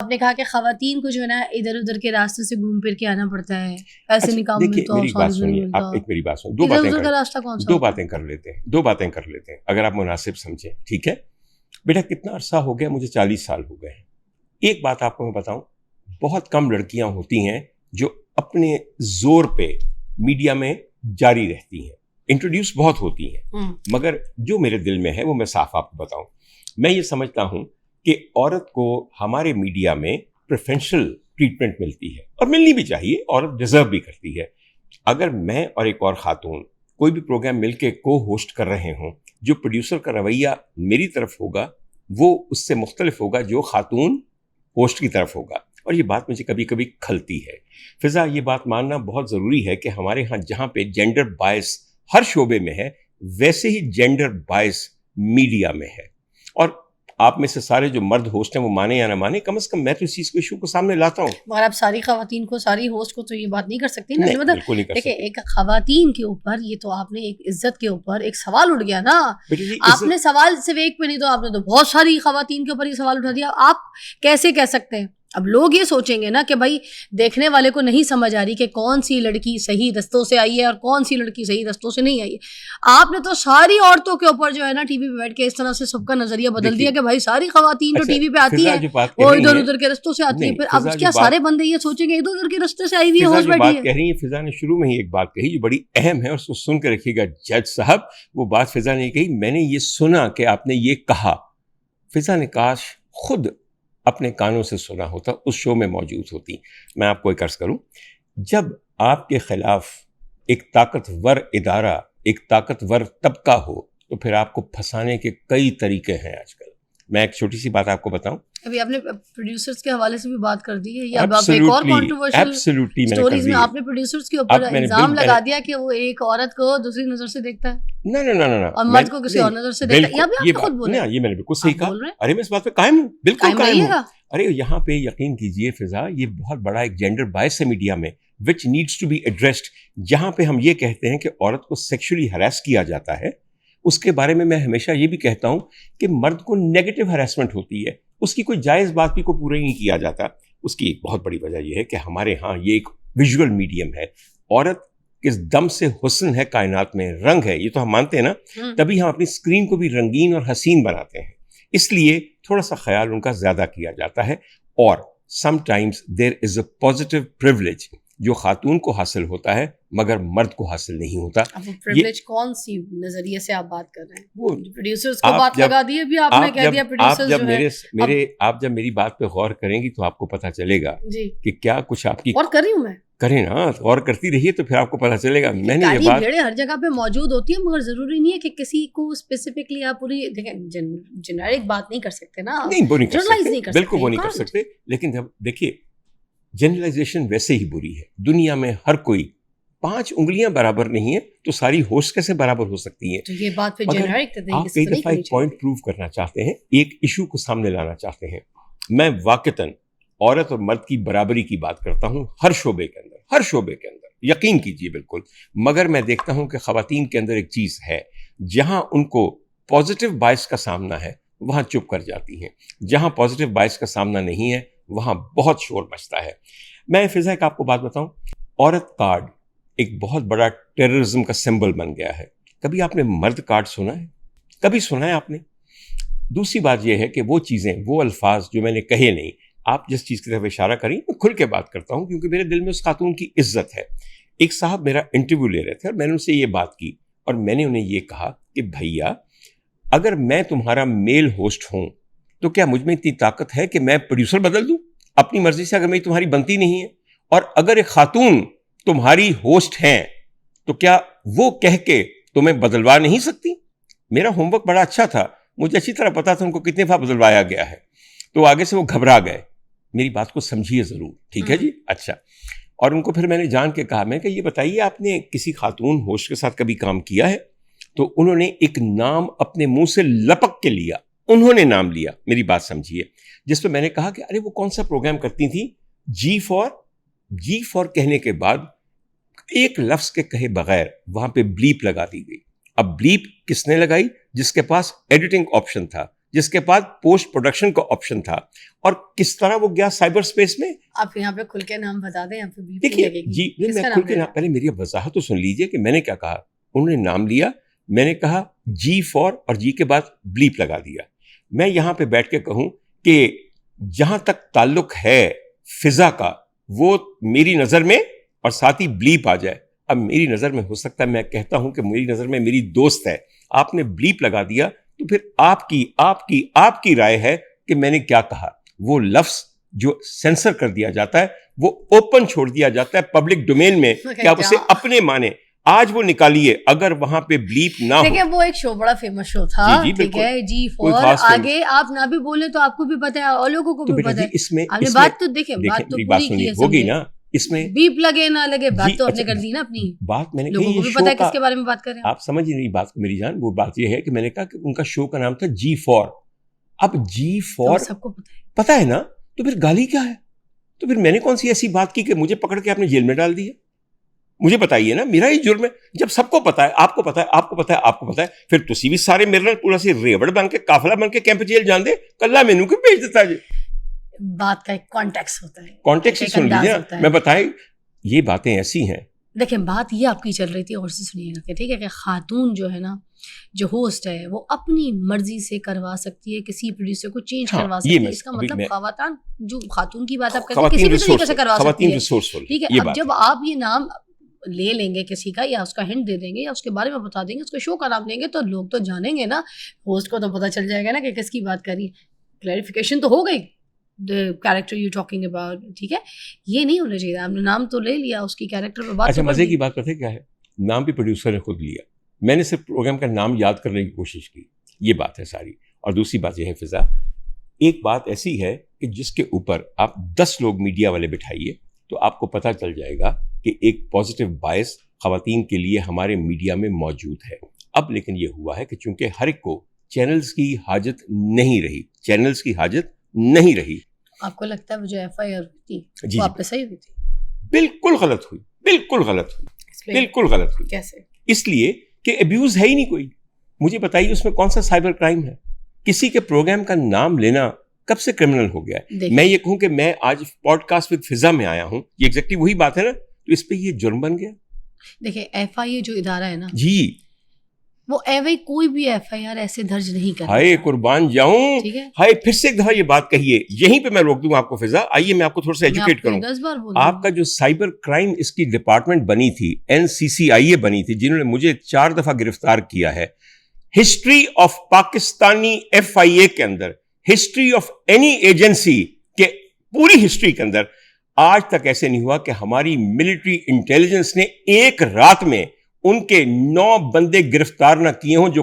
آپ نے کہا کہ خواتین کو جو ہے نا ادھر ادھر کے راستے سے گھوم پھر کے آنا پڑتا ہے، ایسے نکاح میں تو میری بات سنیے آپ، ایک میری بات سنیے، ادھر ادھر کا راستہ کون سا؟ دو باتیں کر لیتے ہیں اگر آپ مناسب سمجھیں، ٹھیک ہے بیٹا؟ کتنا عرصہ ہو گیا؟ مجھے 40 سال ہو گئے ہیں۔ ایک بات آپ کو میں بتاؤں، بہت کم لڑکیاں ہوتی ہیں جو اپنے زور پہ میڈیا میں جاری رہتی ہیں، انٹروڈیوس بہت ہوتی ہیں، مگر جو میرے دل میں ہے وہ میں صاف آپ کو بتاؤں، میں یہ سمجھتا ہوں کہ عورت کو ہمارے میڈیا میں پریفرینشل ٹریٹمنٹ ملتی ہے، اور ملنی بھی چاہیے، عورت ڈیزرو بھی کرتی ہے۔ اگر میں اور ایک اور خاتون کوئی بھی پروگرام مل کے کو ہوسٹ کر رہے ہوں، جو پروڈیوسر کا رویہ میری طرف ہوگا وہ اس سے مختلف ہوگا جو خاتون ہوسٹ کی طرف ہوگا، اور یہ بات مجھے کبھی کبھی کھلتی ہے۔ فضا، یہ بات ماننا بہت ضروری ہے کہ ہمارے ہاں جہاں پہ جینڈر بائس ہر شعبے میں ہے، ویسے ہی جینڈر بائس میڈیا میں ہے، اور آپ میں سے سارے جو مرد ہوسٹ ہیں وہ مانے یا نہ مانے، کم از کم میں تو اس چیز کو ایشو کو سامنے لاتا ہوں۔ مگر آپ ساری خواتین کو، ساری ہوسٹ کو تو یہ بات نہیں کر سکتی نا، مطلب بالکل نہیں کر دیکھیں سکتے۔ ایک خواتین کے اوپر یہ تو آپ نے ایک عزت کے اوپر ایک سوال اٹھ گیا نا، آپ نے سوال صرف ایک پہ نہیں، تو آپ نے تو بہت ساری خواتین کے اوپر یہ سوال اٹھا دیا۔ آپ کیسے کہہ سکتے ہیں؟ اب لوگ یہ سوچیں گے نا کہ بھائی دیکھنے والے کو نہیں سمجھ آ رہی کہ کون سی لڑکی صحیح رستوں سے آئی ہے اور کون سی لڑکی صحیح رستوں سے نہیں آئی ہے۔ آپ نے تو ساری عورتوں کے اوپر جو ہے نا ٹی وی پہ بیٹھ کے اس طرح سے سب کا نظریہ بدل دیا کہ بھائی ساری خواتین جو ٹی وی پہ آتی ہیں وہ ادھر ادھر کے رستوں سے آتی ہیں۔ پھر اب کیا سارے بندے یہ سوچیں گے ادھر ادھر کے رستے سے آئی ہوئی ہے، ہوش بیٹھی ہے؟ کہہ رہی ہے فضا نے شروع میں ہی ایک بات کہی جو بڑی اہم ہے، اس کو سن کے رکھیے گا جج صاحب۔ وہ بات فضا نے کہی، میں نے یہ سنا کہ آپ نے یہ کہا۔ فضا نے کاش خود اپنے کانوں سے سنا ہوتا، اس شو میں موجود ہوتی۔ میں آپ کو ایک عرض کروں، جب آپ کے خلاف ایک طاقتور ادارہ، ایک طاقتور طبقہ ہو، تو پھر آپ کو پھنسانے کے کئی طریقے ہیں آج کل۔ میں ایک چھوٹی سی بات آپ کو بتاؤں، ابھی آپ نے پروڈیوسرز کے حوالے سے بھی بات کر دی ہے، یا اب آپ ایک اور کنٹروورشل سٹوریز میں آپ نے پروڈیوسرز کے اوپر الزام لگا دیا کہ وہ ایک عورت کو دوسری نظر سے دیکھتا ہے، نہ اور مرد کو کسی اور نظر سے دیکھتا ہے۔ یہ بھی آپ نے خود بولا، یہ میں نے بالکل صحیح کہا۔ ارے میں اس بات پہ قائم ہوں، بالکل قائم ہوں۔ ارے یہاں پہ یقین کیجئے فضا، یہ بہت بڑا ایک جینڈر بائس ہے میڈیا میں، which needs to be addressed۔ جہاں پہ ہم یہ کہتے ہیں کہ عورت کو سیکشولی ہراس کیا جاتا ہے، اس کے بارے میں ہمیشہ یہ بھی کہتا ہوں کہ مرد کو نیگیٹو ہراسمنٹ ہوتی ہے، اس کی کوئی جائز بات بھی کو پورا ہی نہیں کیا جاتا۔ اس کی ایک بہت بڑی وجہ یہ ہے کہ ہمارے ہاں یہ ایک ویژول میڈیم ہے، عورت کس دم سے حسن ہے کائنات میں، رنگ ہے، یہ تو ہم مانتے ہیں نا، تبھی ہم اپنی اسکرین کو بھی رنگین اور حسین بناتے ہیں، اس لیے تھوڑا سا خیال ان کا زیادہ کیا جاتا ہے۔ اور some times there is a positive privilege جو خاتون کو حاصل ہوتا ہے مگر مرد کو حاصل نہیں ہوتا۔ اب پریولیج کون سی نظریے سے آپ بات کر رہے ہیں؟ وہ پروڈیوسرز کو بات لگا دی ابھی آپ نے کہہ دیا پروڈیوسرز جو ہے۔ آپ جب میری بات پہ غور کریں گی تو آپ کو پتہ چلے گا کہ کیا کچھ آپ کی غور کر رہی ہوں میں۔ کریں نا، غور کرتی رہیے تو پھر آپ کو پتہ چلے گا۔ میں نے یہ بات، بھیڑیں ہر جگہ پہ موجود ہوتی ہیں، مگر ضروری نہیں ہے کہ کسی کو اسپیسیفکلی آپ پوری دیکھیں جنریک بات نہیں کر سکتے نا، نہیں وہ نہیں کر جنرلائز نہیں سکتے، کر سکتے، بالکل وہ نہیں کر سکتے۔ لیکن جب دیکھیے جنرلائزیشن ویسے ہی بری ہے، دنیا میں ہر کوئی 5 انگلیاں برابر نہیں ہیں تو ساری ہوسٹ کیسے برابر ہو سکتی ہیں؟ تو یہ بات پہ جنریک آپ کئی دفعہ ایک پوائنٹ پروو کرنا چاہتے ہیں، ایک ایشو کو سامنے لانا چاہتے ہیں۔ میں واقعتاً عورت اور مرد کی برابری کی بات کرتا ہوں ہر شعبے کے اندر، ہر شعبے کے اندر، یقین کیجئے بالکل۔ مگر میں دیکھتا ہوں کہ خواتین کے اندر ایک چیز ہے، جہاں ان کو پازیٹیو بائس کا سامنا ہے وہاں چپ کر جاتی ہیں، جہاں پازیٹیو بائس کا سامنا نہیں ہے وہاں بہت شور مچتا ہے۔ میں فضا ایک آپ کو بات بتاؤں، عورت کارڈ ایک بہت بڑا ٹیررزم کا سمبل بن گیا ہے۔ کبھی آپ نے مرد کارڈ سنا ہے؟ کبھی سنا ہے آپ نے؟ دوسری بات یہ ہے کہ وہ چیزیں، وہ الفاظ جو میں نے کہے نہیں، آپ جس چیز کی طرف اشارہ کریں میں کھل کے بات کرتا ہوں کیونکہ میرے دل میں اس خاتون کی عزت ہے۔ ایک صاحب میرا انٹرویو لے رہے تھے اور میں نے ان سے یہ بات کی اور میں نے انہیں یہ کہا کہ بھیا اگر میں تمہارا میل ہوسٹ ہوں تو کیا مجھ میں اتنی طاقت ہے کہ میں پروڈیوسر بدل دوں اپنی مرضی سے، اگر میری تمہاری بنتی نہیں ہے؟ اور اگر ایک خاتون تمہاری ہوسٹ ہیں تو کیا وہ کہہ کے تمہیں بدلوا نہیں سکتی؟ میرا ہوم ورک بڑا اچھا تھا، مجھے اچھی طرح پتا تھا ان کو کتنے دفعہ بدلوایا گیا ہے، تو آگے سے وہ گھبرا گئے۔ میری بات کو سمجھیے ضرور، ٹھیک ہے جی؟ اچھا، اور ان کو پھر میں نے جان کے کہا، میں کہ یہ بتائیے آپ نے کسی خاتون ہوسٹ کے ساتھ کبھی کام کیا ہے؟ تو انہوں نے ایک نام اپنے منہ سے لپک کے لیا، انہوں نے نام لیا، میری بات سمجھیے، جس پہ میں نے کہا کہ ارے وہ کون سا پروگرام کرتی تھی؟ جی فار کہنے کے بعد ایک لفظ کے کہے بغیر وہاں پہ بلیپ لگا دی گئی۔ اب بلیپ کس نے لگائی؟ جس کے پاس ایڈیٹنگ آپشن تھا، جس کے بعد پوسٹ پروڈکشن کا آپشن تھا, اور کس طرح وہ گیا سائبر اسپیس میں. آپ یہاں پہ کھل کے نام بتا دیں. دیکھیے جی, میں کھل کے نام, پہلے میری وضاحت تو سن لیجیے کہ میں نے کیا کہا. انہوں نے نام لیا, میں نے کہا جی فور, اور جی کے بعد بلیپ لگا دیا. میں یہاں پہ بیٹھ کے کہوں کہ جہاں تک تعلق ہے فضا کا, وہ میری نظر میں, اور ساتھ ہی بلیپ آ جائے. اب میری نظر میں ہو سکتا ہے میں کہتا ہوں کہ میری نظر میں میری دوست ہے, آپ نے بلیپ لگا دیا, تو پھر آپ کی رائے ہے کہ میں نے کیا کہا. وہ لفظ جو سینسر کر دیا جاتا ہے وہ اوپن چھوڑ دیا جاتا ہے پبلک ڈومین میں کہ آپ اسے اپنے مانے. آج وہ نکالیے, اگر وہاں پہ بلیپ نہ ہو. دیکھیں وہ ایک شو بڑا فیمس شو تھا, ٹھیک ہے جی فور, آگے آپ نہ بھی بولیں تو آپ کو بھی پتا ہے اور لوگوں کو بھی پتا ہے. اس میں آپ نے بات تو دیکھیں, بات تو پوری کی ہے, ہوگی نا. اس میں بیپ لگے نہ لگے بات تو آپ نے کر دی نا اپنی. بات میں نے لوگوں کو بھی پتا ہے کس کے بارے میں بات کر رہے ہیں. آپ سمجھ نہیں بات کو میری جان. وہ بات یہ ہے کہ میں نے کہا کہ ان کا شو کا نام تھا جی فور. اب جی فور سب کو پتا ہے نا, تو پھر گالی کیا ہے؟ تو پھر میں نے کون سی ایسی بات کی کہ مجھے پکڑ کے آپ نے جیل میں ڈال دیا؟ مجھے بتائیے نا, میرا ہی جرم ہے. جب سب کو پتا ہے, آپ کو پتا ہے, آپ کو پتا ہے, آپ کو پتا ہے, پھر تسی بھی سارے میرے نال پورا سی ریوڑ بن کے قافلہ بن کے کیمپ جیل جان دے. کلا مینوں کیوں بھیج دیتا جی؟ بات کا ایک کانٹیکسٹ ہوتا ہے, کانٹیکسٹ سن لیجیے. میں بتائیں یہ باتیں ایسی ہیں. دیکھیں بات یہ آپ کی چل رہی تھی, اور سے سنیے گا کہ ٹھیک ہے کہ خاتون جو ہے نا, جو ہوسٹ ہے وہ اپنی مرضی سے کروا سکتی ہے, کسی پروڈیوسر کو چینج کروا سکتی ہے. اس کا مطلب خواتین, جو خاتون کی بات آپ کرتے ہیں, کسی بھی طریقے سے کروا سکتی ہے. ٹھیک ہے, اب جب آپ یہ نام لے لیں گے کسی کا, یا اس کا ہنٹ دے دیں گے, یا اس کے بارے میں بتا دیں گے, اس کے شو کا نام لیں گے, تو لوگ تو جانیں گے نا, ہوسٹ کو تو پتا چل جائے گا نا کہ کس کی بات کری. کلیریفیکیشن تو ہو گئی, the character you talking about. ٹھیک ہے, یہ نہیں ہونا چاہیے. آپ نے نام تو لے لیا, اس کی کیریکٹر پہ بات. اچھا مزے کی بات پتہ کیا ہے, نام بھی پروڈیوسر نے خود لیا. میں نے صرف پروگرام کا نام یاد کرنے کی کوشش کی, یہ بات ہے ساری. اور دوسری بات یہ ہے فضا, ایک بات ایسی ہے کہ جس کے اوپر آپ 10 لوگ میڈیا والے بٹھائیے تو آپ کو پتہ چل جائے گا کہ ایک پازیٹیو بائس خواتین کے لیے ہمارے میڈیا میں موجود ہے. اب لیکن یہ ہوا ہے کہ چونکہ ہر ایک کو چینلز کی حاجت نہیں رہی. آپ کو لگتا ہے وہ جو ایف آئی آر ہوئی تھی وہ آپ پہ صحیح ہوئی تھی؟ بالکل غلط ہوئی. کیسے؟ اس لیے کہ ابیوز ہے ہی نہیں کوئی. مجھے بتائیے اس میں کون سا سائبر کرائم ہے؟ کسی کے پروگرام کا نام لینا کب سے کرمنل ہو گیا ہے؟ میں یہ کہوں کہ میں آج پوڈ کاسٹ وتھ فضا میں آیا ہوں, یہ ایگزیکٹلی وہی بات ہے نا, تو اس پہ یہ جرم بن گیا. دیکھیں ایف آئی اے جو ادارہ ہے نا جی, وہ کوئی بھی ایف آئی آر ایسے درج نہیں کرتا. ہائے قربان جاؤں, ہائے پھر سے ایک دفعہ یہ بات کہیے, یہیں پہ میں روک دوں آپ کو فضا. آئیے میں آپ کو تھوڑا سا ایجوکیٹ کروں. آپ کا جو سائبر کرائم اس کی ڈپارٹمنٹ بنی تھی, NCCIA بنی تھی, جنہوں نے مجھے 4 دفعہ گرفتار کیا ہے. ہسٹری آف پاکستانی FIA کے اندر, ہسٹری آف اینی ایجنسی کے پوری ہسٹری کے اندر آج تک ایسے نہیں ہوا کہ ہماری ملٹری انٹیلیجنس نے ایک رات میں ان کے 9 بندے گرفتار نہ کیے ہوں جو